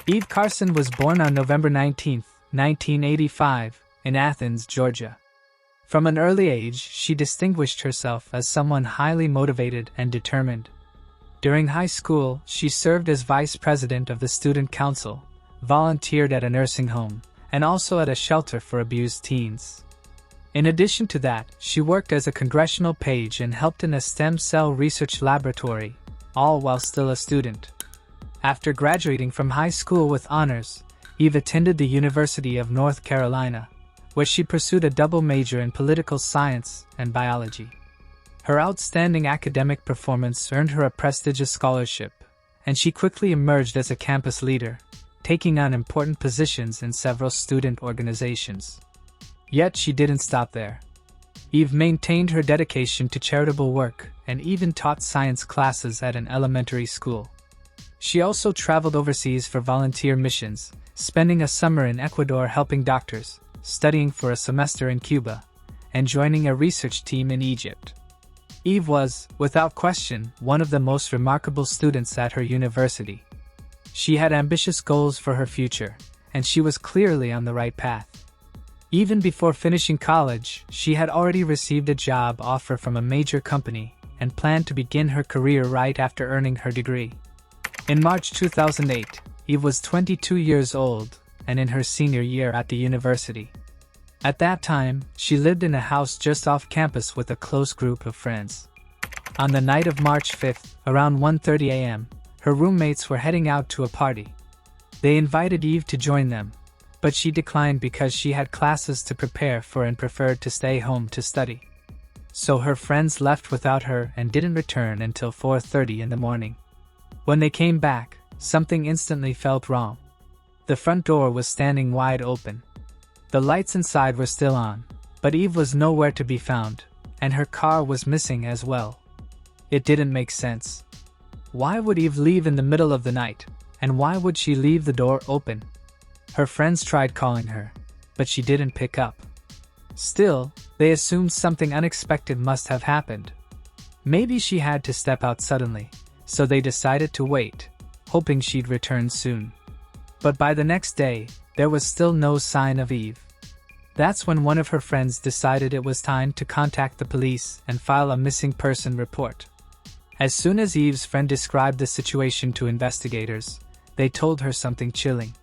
Eve Carson was born on November 19, 1985, in Athens, Georgia. From an early age, she distinguished herself as someone highly motivated and determined. During high school, she served as vice president of the student council, volunteered at a nursing home, and also at a shelter for abused teens. In addition to that, she worked as a congressional page and helped in a stem cell research laboratory, all while still a student. After graduating from high school with honors, Eve attended the University of North Carolina, where she pursued a double major in political science and biology. Her outstanding academic performance earned her a prestigious scholarship, and she quickly emerged as a campus leader, taking on important positions in several student organizations. Yet she didn't stop there. Eve maintained her dedication to charitable work and even taught science classes at an elementary school. She also traveled overseas for volunteer missions, spending a summer in Ecuador helping doctors, studying for a semester in Cuba, and joining a research team in Egypt. Eve was, without question, one of the most remarkable students at her university. She had ambitious goals for her future, and she was clearly on the right path. Even before finishing college, she had already received a job offer from a major company and planned to begin her career right after earning her degree. In March 2008, Eve was 22 years old and in her senior year at the university. At that time, she lived in a house just off campus with a close group of friends. On the night of March 5th, around 1:30 a.m., her roommates were heading out to a party. They invited Eve to join them, but she declined because she had classes to prepare for and preferred to stay home to study. So her friends left without her and didn't return until 4:30 in the morning. When they came back, something instantly felt wrong. The front door was standing wide open. The lights inside were still on, but Eve was nowhere to be found, and her car was missing as well. It didn't make sense. Why would Eve leave in the middle of the night, and why would she leave the door open? Her friends tried calling her, but she didn't pick up. Still, they assumed something unexpected must have happened. Maybe she had to step out suddenly, so they decided to wait, hoping she'd return soon. But by the next day, there was still no sign of Eve. That's when one of her friends decided it was time to contact the police and file a missing person report. As soon as Eve's friend described the situation to investigators, they told her something chilling.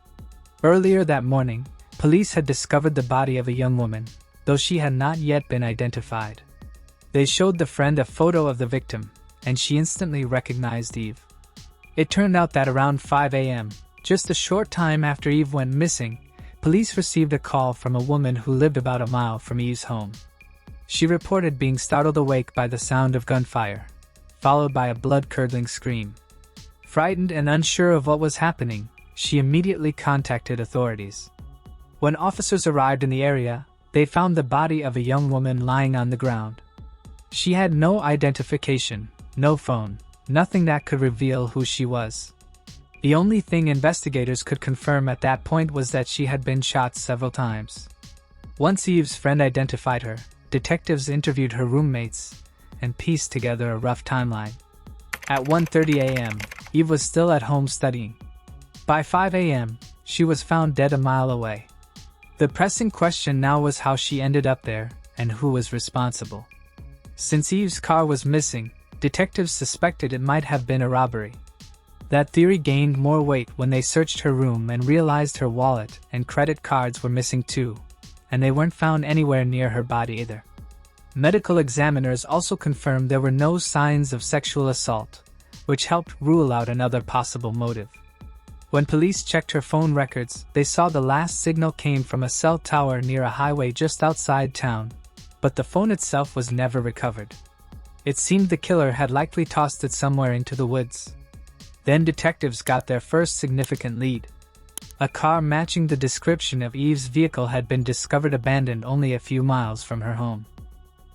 Earlier that morning, police had discovered the body of a young woman, though she had not yet been identified. They showed the friend a photo of the victim, and she instantly recognized Eve. It turned out that around 5 a.m., just a short time after Eve went missing, police received a call from a woman who lived about a mile from Eve's home. She reported being startled awake by the sound of gunfire, followed by a blood-curdling scream. Frightened and unsure of what was happening, she immediately contacted authorities. When officers arrived in the area, they found the body of a young woman lying on the ground. She had no identification, no phone, nothing that could reveal who she was. The only thing investigators could confirm at that point was that she had been shot several times. Once Eve's friend identified her, detectives interviewed her roommates and pieced together a rough timeline. At 1:30 a.m., Eve was still at home studying. By 5 a.m., she was found dead a mile away. The pressing question now was how she ended up there and who was responsible. Since Eve's car was missing, detectives suspected it might have been a robbery. That theory gained more weight when they searched her room and realized her wallet and credit cards were missing too, and they weren't found anywhere near her body either. Medical examiners also confirmed there were no signs of sexual assault, which helped rule out another possible motive. When police checked her phone records, they saw the last signal came from a cell tower near a highway just outside town, but the phone itself was never recovered. It seemed the killer had likely tossed it somewhere into the woods. Then detectives got their first significant lead. A car matching the description of Eve's vehicle had been discovered abandoned only a few miles from her home.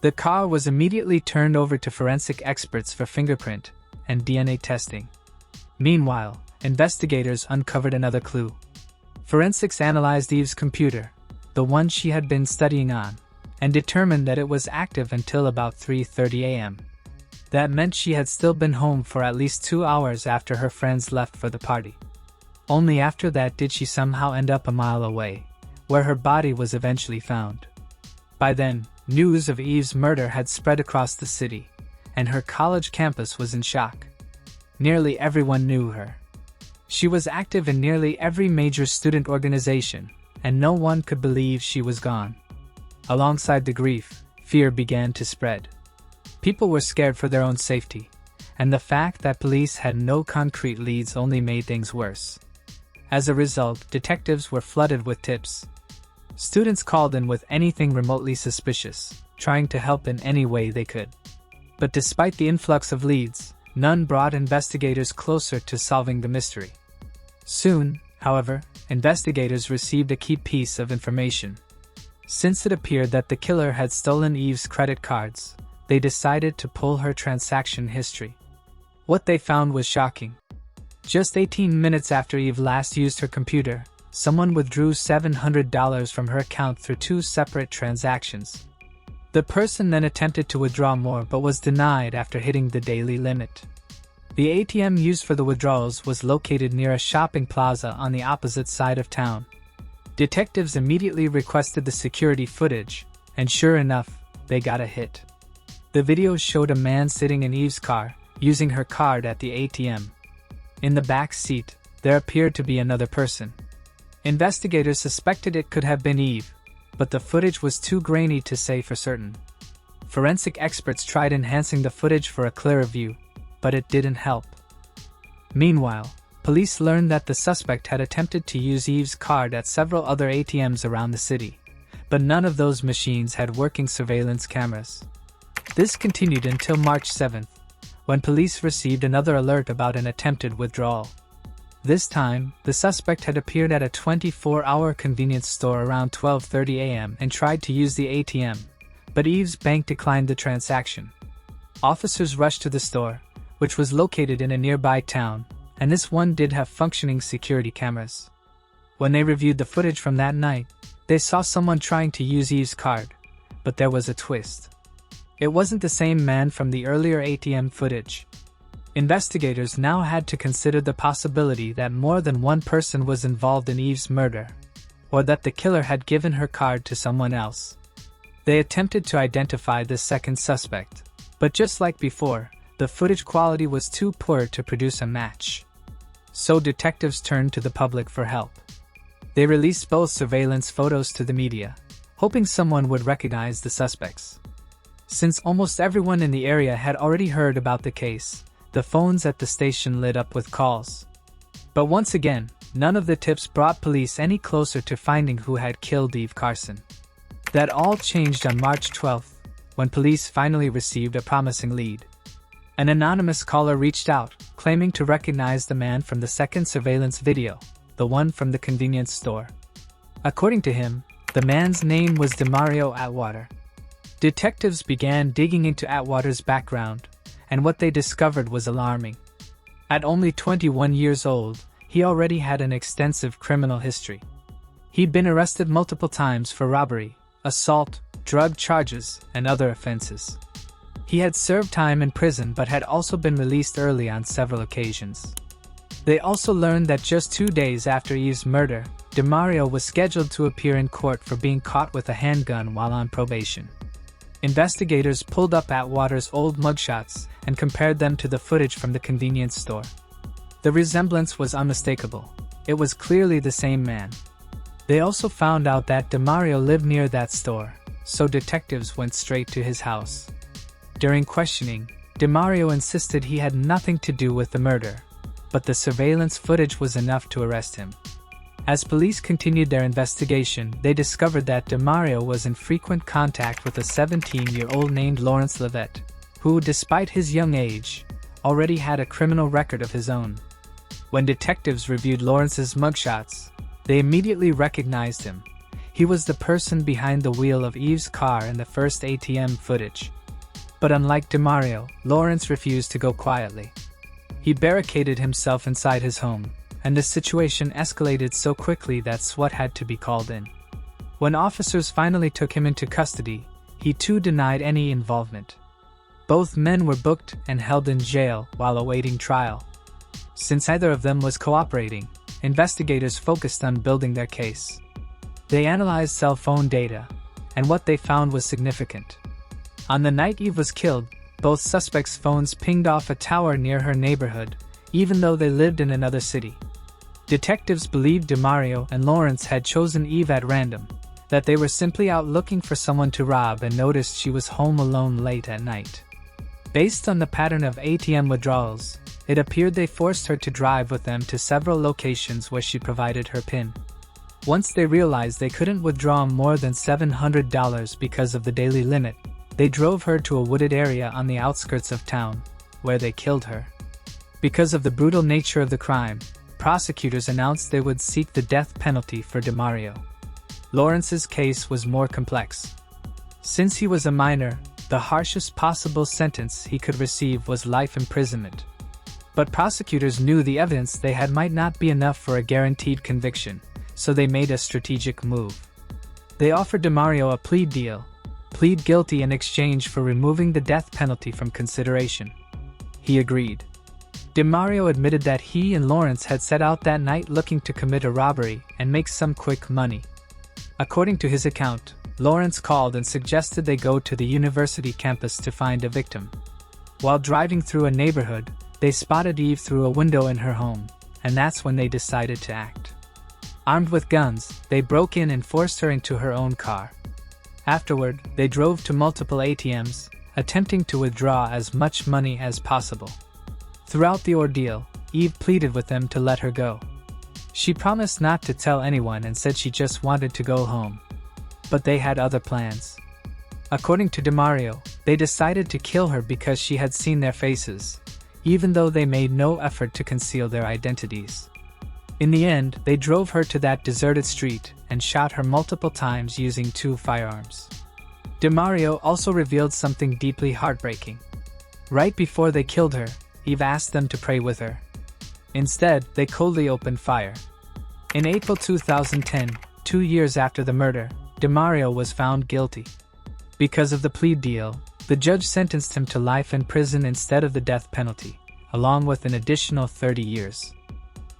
The car was immediately turned over to forensic experts for fingerprint and DNA testing. Meanwhile, investigators uncovered another clue. Forensics analyzed Eve's computer, the one she had been studying on, and determined that it was active until about 3:30 a.m. That meant she had still been home for at least 2 hours after her friends left for the party. Only after that did she somehow end up a mile away, where her body was eventually found. By then, news of Eve's murder had spread across the city, and her college campus was in shock. Nearly everyone knew her. She was active in nearly every major student organization, and no one could believe she was gone. Alongside the grief, fear began to spread. People were scared for their own safety, and the fact that police had no concrete leads only made things worse. As a result, detectives were flooded with tips. Students called in with anything remotely suspicious, trying to help in any way they could. But despite the influx of leads, none brought investigators closer to solving the mystery. Soon, however, investigators received a key piece of information. Since it appeared that the killer had stolen Eve's credit cards, they decided to pull her transaction history. What they found was shocking. Just 18 minutes after Eve last used her computer, someone withdrew $700 from her account through 2 separate transactions. The person then attempted to withdraw more but was denied after hitting the daily limit. The ATM used for the withdrawals was located near a shopping plaza on the opposite side of town. Detectives immediately requested the security footage, and sure enough, they got a hit. The video showed a man sitting in Eve's car, using her card at the ATM. In the back seat, there appeared to be another person. Investigators suspected it could have been Eve, but the footage was too grainy to say for certain. Forensic experts tried enhancing the footage for a clearer view, but it didn't help. Meanwhile, police learned that the suspect had attempted to use Eve's card at several other ATMs around the city, but none of those machines had working surveillance cameras. This continued until March 7th, when police received another alert about an attempted withdrawal. This time, the suspect had appeared at a 24-hour convenience store around 12:30 a.m. and tried to use the ATM, but Eve's bank declined the transaction. Officers rushed to the store, which was located in a nearby town, and this one did have functioning security cameras. When they reviewed the footage from that night, they saw someone trying to use Eve's card, but there was a twist. It wasn't the same man from the earlier ATM footage. Investigators now had to consider the possibility that more than one person was involved in Eve's murder, or that the killer had given her card to someone else. They attempted to identify the second suspect, but just like before, the footage quality was too poor to produce a match. So detectives turned to the public for help. They released both surveillance photos to the media, hoping someone would recognize the suspects. Since almost everyone in the area had already heard about the case, the phones at the station lit up with calls. But once again, none of the tips brought police any closer to finding who had killed Eve Carson. That all changed on March 12th, when police finally received a promising lead. An anonymous caller reached out, claiming to recognize the man from the second surveillance video, the one from the convenience store. According to him, the man's name was Demario Atwater. Detectives began digging into Atwater's background, and what they discovered was alarming. At only 21 years old, he already had an extensive criminal history. He'd been arrested multiple times for robbery, assault, drug charges, and other offenses. He had served time in prison but had also been released early on several occasions. They also learned that just 2 days after Eve's murder, Demario was scheduled to appear in court for being caught with a handgun while on probation. Investigators pulled up Atwater's old mugshots and compared them to the footage from the convenience store. The resemblance was unmistakable. It was clearly the same man. They also found out that Demario lived near that store, so detectives went straight to his house. During questioning, Demario insisted he had nothing to do with the murder, but the surveillance footage was enough to arrest him. As police continued their investigation, they discovered that Demario was in frequent contact with a 17-year-old named Lawrence Levitt, who, despite his young age, already had a criminal record of his own. When detectives reviewed Lawrence's mugshots, they immediately recognized him. He was the person behind the wheel of Eve's car in the first ATM footage. But unlike Demario, Lawrence refused to go quietly. He barricaded himself inside his home, and the situation escalated so quickly that SWAT had to be called in. When officers finally took him into custody, he too denied any involvement. Both men were booked and held in jail while awaiting trial. Since neither of them was cooperating, investigators focused on building their case. They analyzed cell phone data, and what they found was significant. On the night Eve was killed, both suspects' phones pinged off a tower near her neighborhood, even though they lived in another city. Detectives believed DeMario and Lawrence had chosen Eve at random, that they were simply out looking for someone to rob and noticed she was home alone late at night. Based on the pattern of ATM withdrawals, it appeared they forced her to drive with them to several locations where she provided her PIN. Once they realized they couldn't withdraw more than $700 because of the daily limit, they drove her to a wooded area on the outskirts of town, where they killed her. Because of the brutal nature of the crime, prosecutors announced they would seek the death penalty for DeMario. Lawrence's case was more complex. Since he was a minor, the harshest possible sentence he could receive was life imprisonment. But prosecutors knew the evidence they had might not be enough for a guaranteed conviction, so they made a strategic move. They offered DeMario a plea deal, plead guilty in exchange for removing the death penalty from consideration. He agreed. DeMario admitted that he and Lawrence had set out that night looking to commit a robbery and make some quick money. According to his account, Lawrence called and suggested they go to the university campus to find a victim. While driving through a neighborhood, they spotted Eve through a window in her home, and that's when they decided to act. Armed with guns, they broke in and forced her into her own car. Afterward, they drove to multiple ATMs, attempting to withdraw as much money as possible. Throughout the ordeal, Eve pleaded with them to let her go. She promised not to tell anyone and said she just wanted to go home. But they had other plans. According to DeMario, they decided to kill her because she had seen their faces, even though they made no effort to conceal their identities. In the end, they drove her to that deserted street and shot her multiple times using 2 firearms. DeMario also revealed something deeply heartbreaking. Right before they killed her, Eve asked them to pray with her. Instead, they coldly opened fire. In April 2010, 2 years after the murder, DeMario was found guilty. Because of the plea deal, the judge sentenced him to life in prison instead of the death penalty, along with an additional 30 years.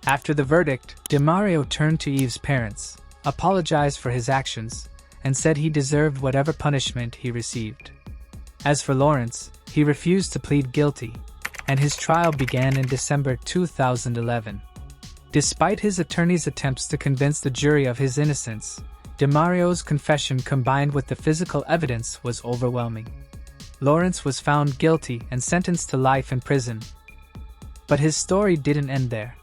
After the verdict, DeMario turned to Eve's parents, apologized for his actions, and said he deserved whatever punishment he received. As for Lawrence, he refused to plead guilty, and his trial began in December 2011. Despite his attorney's attempts to convince the jury of his innocence, DeMario's confession combined with the physical evidence was overwhelming. Lawrence was found guilty and sentenced to life in prison. But his story didn't end there.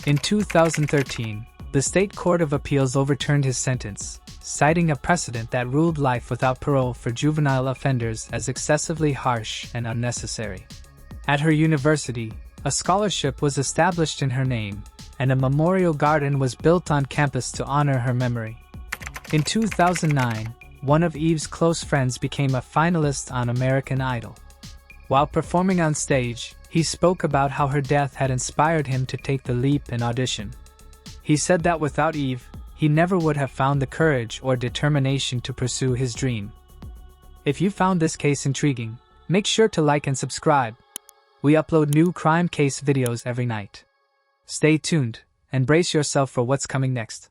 In 2013, the State Court of Appeals overturned his sentence, citing a precedent that ruled life without parole for juvenile offenders as excessively harsh and unnecessary. At her university, a scholarship was established in her name, and a memorial garden was built on campus to honor her memory. In 2009, one of Eve's close friends became a finalist on American Idol. While performing on stage, he spoke about how her death had inspired him to take the leap and audition. He said that without Eve, he never would have found the courage or determination to pursue his dream. If you found this case intriguing, make sure to like and subscribe. We upload new crime case videos every night. Stay tuned and brace yourself for what's coming next.